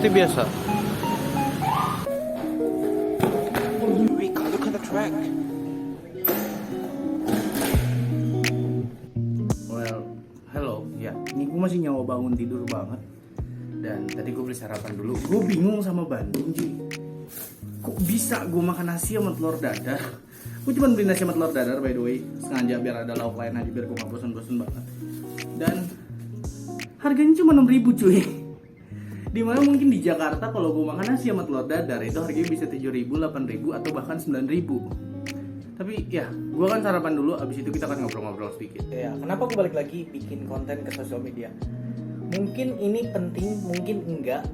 seperti biasa. Rika, look at the track. Well, hello, ya. Ini gue masih nyawa bangun tidur banget. Dan tadi gue beli sarapan dulu. Gue bingung sama Bandung, Ji. Kok bisa gue makan nasi sama telur dadar? Gue cuma beli nasi sama telur dadar, by the way. Sengaja biar ada lauk lain aja, biar gue gak bosan-bosan banget. Dan harganya cuma 6.000, cuy. Dimana mungkin di Jakarta kalau gue makan nasi sama telur dadar itu harganya bisa 7.000, 8.000 atau bahkan 9.000. Tapi ya, gue kan sarapan dulu, abis itu kita akan ngobrol-ngobrol sedikit. Ya, kenapa aku balik lagi bikin konten ke sosial media? Mungkin ini penting, mungkin enggak.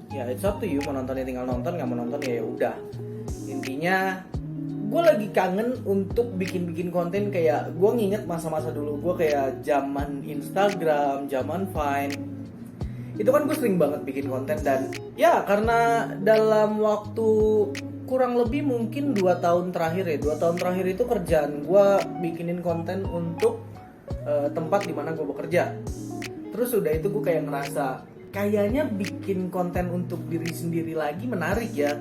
Ya, it's up to you. Mau nontonnya tinggal nonton, nggak mau nonton ya udah. Intinya, gue lagi kangen untuk bikin konten kayak gue nginget masa-masa dulu gue kayak zaman Instagram, zaman Vine. Itu kan gue sering banget bikin konten dan ya karena dalam waktu kurang lebih mungkin 2 tahun terakhir ya 2 tahun terakhir itu kerjaan gue bikinin konten untuk tempat dimana gue bekerja. Terus udah itu gue kayak ngerasa kayaknya bikin konten untuk diri sendiri lagi menarik ya.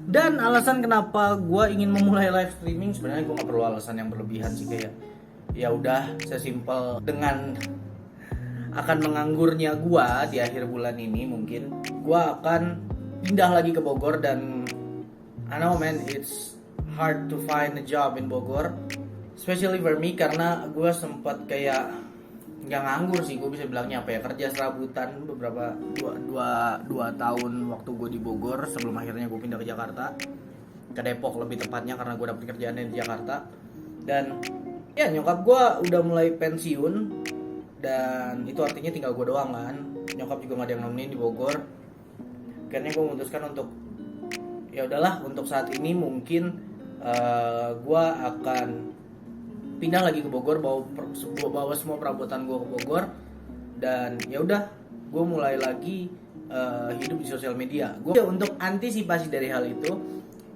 Dan alasan kenapa gue ingin memulai live streaming sebenarnya gue gak perlu alasan yang berlebihan sih, kayak ya udah sesimpel dengan akan menganggurnya gue di akhir bulan ini mungkin gue akan pindah lagi ke Bogor dan I know man it's hard to find a job in Bogor especially for me karena gue sempat kayak nggak nganggur sih, gue bisa bilangnya apa ya, kerja serabutan beberapa dua tahun waktu gue di Bogor sebelum akhirnya gue pindah ke Jakarta, ke Depok lebih tepatnya karena gue dapet kerjaannya di Jakarta. Dan ya nyokap gue udah mulai pensiun dan itu artinya tinggal gue doang kan, nyokap juga nggak ada yang nemenin di Bogor. Akhirnya gue memutuskan untuk ya udahlah untuk saat ini mungkin gue akan pindah lagi ke Bogor, bawa semua perabotan gue ke Bogor dan ya udah gue mulai lagi hidup di sosial media. Gue untuk antisipasi dari hal itu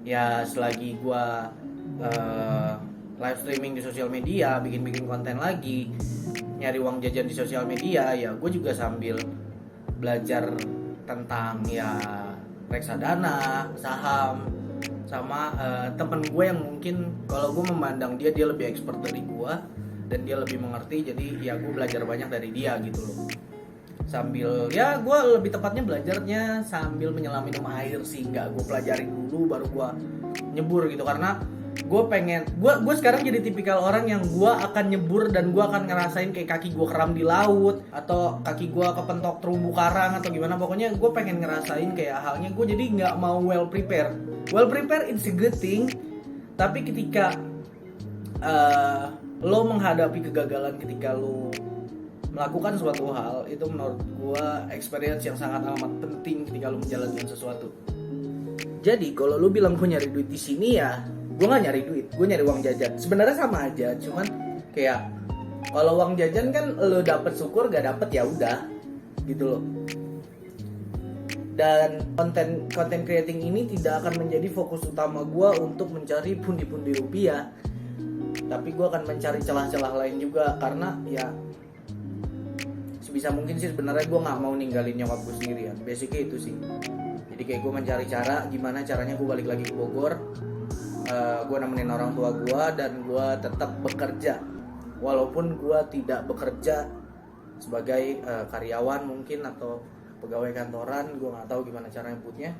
ya selagi gue live streaming di sosial media, bikin konten lagi, nyari uang jajan di sosial media, ya gue juga sambil belajar tentang ya reksadana, saham, sama temen gue yang mungkin kalau gue memandang dia lebih expert dari gue dan dia lebih mengerti, jadi ya gue belajar banyak dari dia gitu loh. Sambil ya gue lebih tepatnya belajarnya sambil menyelam minum air sih, nggak gue pelajari dulu baru gue nyebur gitu, karena gue sekarang jadi tipikal orang yang gue akan nyebur dan gue akan ngerasain kayak kaki gue keram di laut atau kaki gue kepentok terumbu karang atau gimana, pokoknya gue pengen ngerasain kayak halnya gue, jadi nggak mau well prepare it's a good thing, tapi ketika lo menghadapi kegagalan ketika lo melakukan suatu hal, itu menurut gue experience yang sangat amat penting ketika lo menjalankan sesuatu. Jadi kalau lo bilang gue nyari duit di sini, ya gue nggak nyari duit, gue nyari uang jajan. Sebenarnya sama aja, cuman kayak kalau uang jajan kan lo dapet syukur, gak dapet ya udah gitu loh. Dan konten creating ini tidak akan menjadi fokus utama gue untuk mencari pundi-pundi rupiah, tapi gue akan mencari celah-celah lain juga, karena ya sebisa mungkin sih sebenarnya gue nggak mau ninggalin nyokap gue sendirian. Basicnya itu sih. Jadi kayak gue mencari cara gimana caranya gue balik lagi ke Bogor, gue nemenin orang tua gue dan gue tetap bekerja walaupun gue tidak bekerja sebagai karyawan mungkin atau pegawai kantoran, gue nggak tahu gimana cara nyebutnya.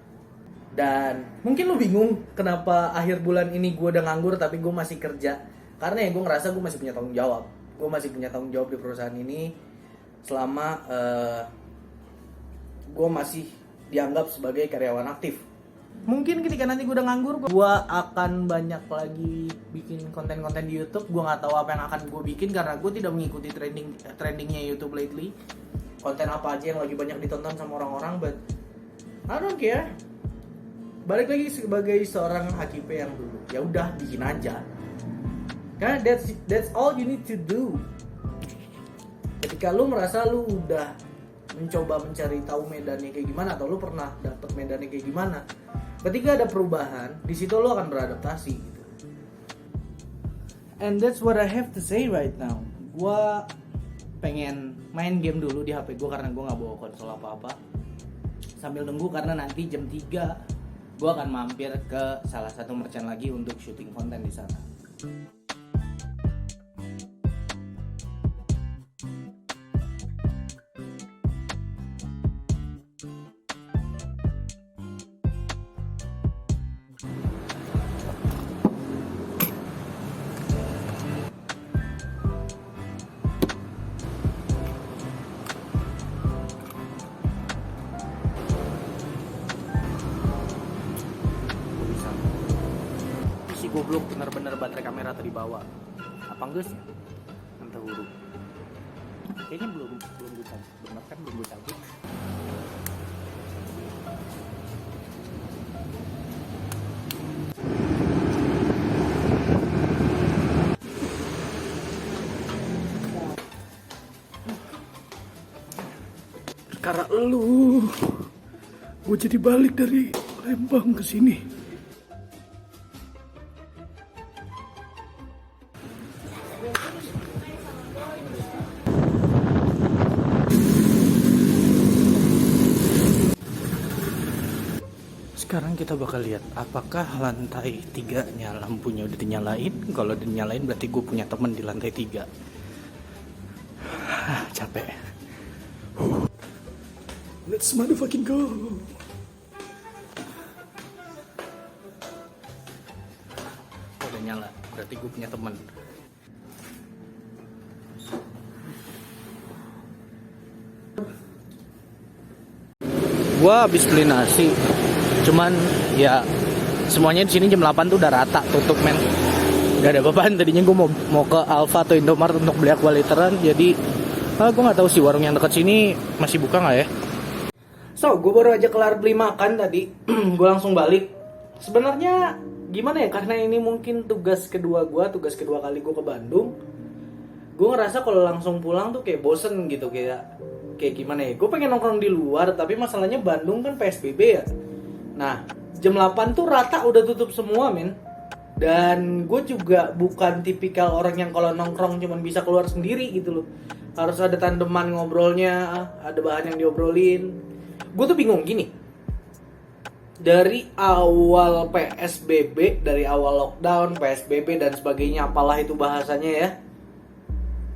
Dan mungkin lu bingung kenapa akhir bulan ini gue udah nganggur tapi gue masih kerja, karena ya gue ngerasa gue masih punya tanggung jawab. Gue masih punya tanggung jawab di perusahaan ini selama gue masih dianggap sebagai karyawan aktif. Mungkin ketika nanti gue udah nganggur, gue akan banyak lagi bikin konten-konten di YouTube. Gue nggak tahu apa yang akan gue bikin karena gue tidak mengikuti trendingnya YouTube lately. Konten apa aja yang lagi banyak ditonton sama orang-orang, but I don't care. Balik lagi sebagai seorang HKP yang dulu, ya udah bikin aja. Karena that's all you need to do. Ketika lu merasa lu udah mencoba mencari tahu medannya kayak gimana, atau lu pernah dapet medannya kayak gimana, ketika ada perubahan, di situ lu akan beradaptasi gitu. And that's what I have to say right now. Gua pengen main game dulu di HP gue karena gue nggak bawa konsol apa-apa. sambil nunggu karena nanti jam 3 gue akan mampir ke salah satu merchant lagi untuk syuting konten di sana. Si goblok bener-bener baterai kamera tadi bawa. Apa enggak sih? Entah huruf. Kayaknya belum gue cabut. Bener kan belum gue cabut. Karena lu, gue jadi balik dari Lembang ke sini. Sekarang kita bakal lihat apakah lantai 3-nya lampunya udah dinyalain. Kalau udah dinyalain berarti gue punya temen di lantai 3. Capek. Let's motherfucking go. Udah nyala, berarti gue punya temen. Gua habis beli nasi. Cuman ya semuanya di sini jam 8 tuh udah rata, tutup men. Gak ada beban. Tadinya gue mau ke Alfa atau Indomaret untuk beli aqua literan. Jadi gue nggak tahu sih warung yang dekat sini masih buka nggak ya. So, gue baru aja kelar beli makan tadi. Gue langsung balik. Sebenarnya gimana ya? Karena ini mungkin tugas kedua kali gue ke Bandung. Gue ngerasa kalau langsung pulang tuh kayak bosen gitu, kayak gimana ya? Gue pengen nongkrong di luar, tapi masalahnya Bandung kan PSBB ya. Nah, jam 8 tuh rata udah tutup semua, men. Dan gue juga bukan tipikal orang yang kalau nongkrong cuman bisa keluar sendiri gitu loh. Harus ada tandeman ngobrolnya, ada bahan yang diobrolin. Gue tuh bingung gini. Dari awal PSBB, dari awal lockdown, PSBB dan sebagainya, apalah itu bahasanya ya.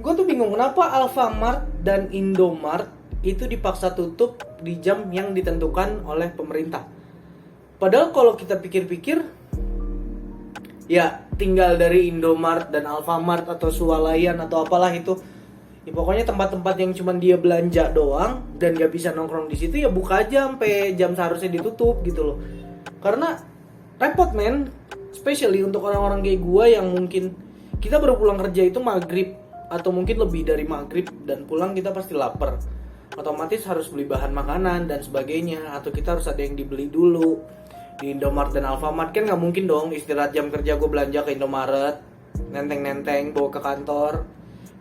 Gue tuh bingung kenapa Alfamart dan Indomart itu dipaksa tutup di jam yang ditentukan oleh pemerintah. Padahal kalau kita pikir-pikir, ya tinggal dari Indomart dan Alfamart atau Swalayan atau apalah itu, ya pokoknya tempat-tempat yang cuma dia belanja doang dan gak bisa nongkrong di situ, ya buka aja sampai jam seharusnya ditutup gitu loh. Karena repot men, especially untuk orang-orang kayak gue yang mungkin kita baru pulang kerja itu maghrib atau mungkin lebih dari maghrib, dan pulang kita pasti lapar, otomatis harus beli bahan makanan dan sebagainya, atau kita harus ada yang dibeli dulu di Indomart dan Alfamart. Kan nggak mungkin dong istirahat jam kerja gue belanja ke Indomaret, nenteng-nenteng bawa ke kantor,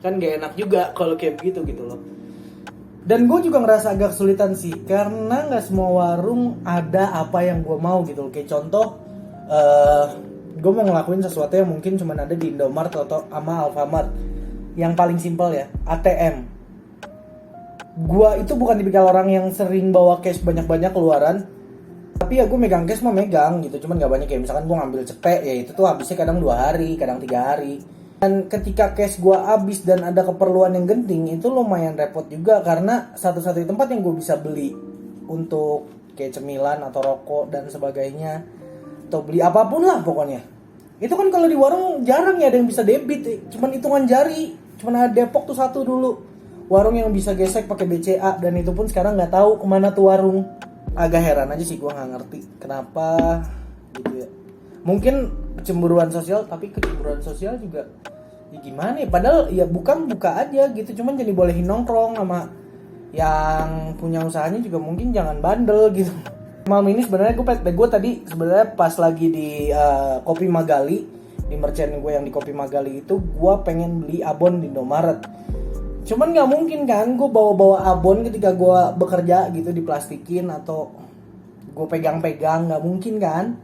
kan gak enak juga kalau kayak begitu gitu loh. Dan gue juga ngerasa agak kesulitan sih, karena nggak semua warung ada apa yang gue mau gitu loh. Kayak contoh, gue mau ngelakuin sesuatu yang mungkin cuma ada di Indomart atau sama Alfamart. Yang paling simpel ya, ATM. Gue itu bukan tipikal orang yang sering bawa cash banyak-banyak keluaran, tapi ya gue megang cash mah megang gitu, cuman gak banyak. Kayak misalkan gue ngambil cepet, ya itu tuh habisnya kadang 2 hari, kadang 3 hari. Dan ketika cash gue habis dan ada keperluan yang genting, itu lumayan repot juga, karena satu-satunya tempat yang gue bisa beli untuk kayak cemilan atau rokok dan sebagainya, atau beli apapun lah pokoknya, itu kan kalau di warung jarang ya ada yang bisa debit, cuman hitungan jari. Cuman ada Depok tuh satu dulu warung yang bisa gesek pakai BCA, dan itu pun sekarang nggak tahu kemana tuh warung. Agak heran aja sih, gue nggak ngerti kenapa gitu ya. Mungkin kecemburuan sosial, tapi kecemburuan sosial juga ya gimana ya, padahal ya buka aja gitu, cuman jadi bolehin nongkrong sama yang punya usahanya juga mungkin jangan bandel gitu. Malam ini sebenarnya gue tadi sebenarnya pas lagi di Kopi Magali, di merchant gue yang di Kopi Magali itu, gue pengen beli abon di Indomaret. Cuman nggak mungkin kan gue bawa abon ketika gue bekerja gitu, diplastikin atau gue pegang-pegang, nggak mungkin kan.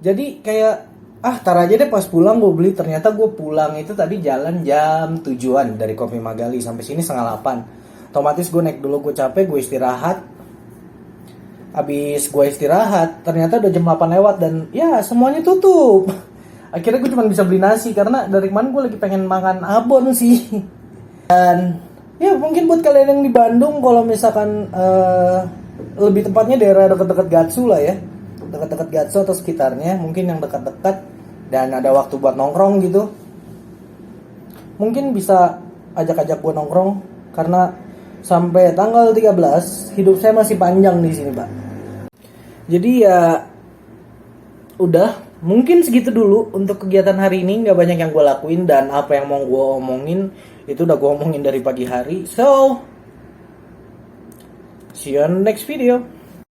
Jadi kayak tar aja deh pas pulang gue beli. Ternyata gue pulang itu tadi jalan jam 7-an dari Kopi Magali sampai sini 7:30. Otomatis gue naik dulu, gue capek, gue istirahat. Abis gue istirahat, ternyata udah jam 8 lewat dan ya semuanya tutup. Akhirnya gue cuma bisa beli nasi karena dari kemarin gue lagi pengen makan abon sih. Dan ya mungkin buat kalian yang di Bandung, kalau misalkan lebih tepatnya daerah dekat-dekat Gatsu lah ya, dekat-dekat Gatsu atau sekitarnya, mungkin yang dekat-dekat dan ada waktu buat nongkrong gitu, mungkin bisa ajak-ajak gue nongkrong karena sampai tanggal 13 hidup saya masih panjang di sini, Pak. Jadi ya udah, mungkin segitu dulu untuk kegiatan hari ini. Nggak banyak yang gue lakuin dan apa yang mau gue omongin itu udah gue omongin dari pagi hari. So see you on the next video.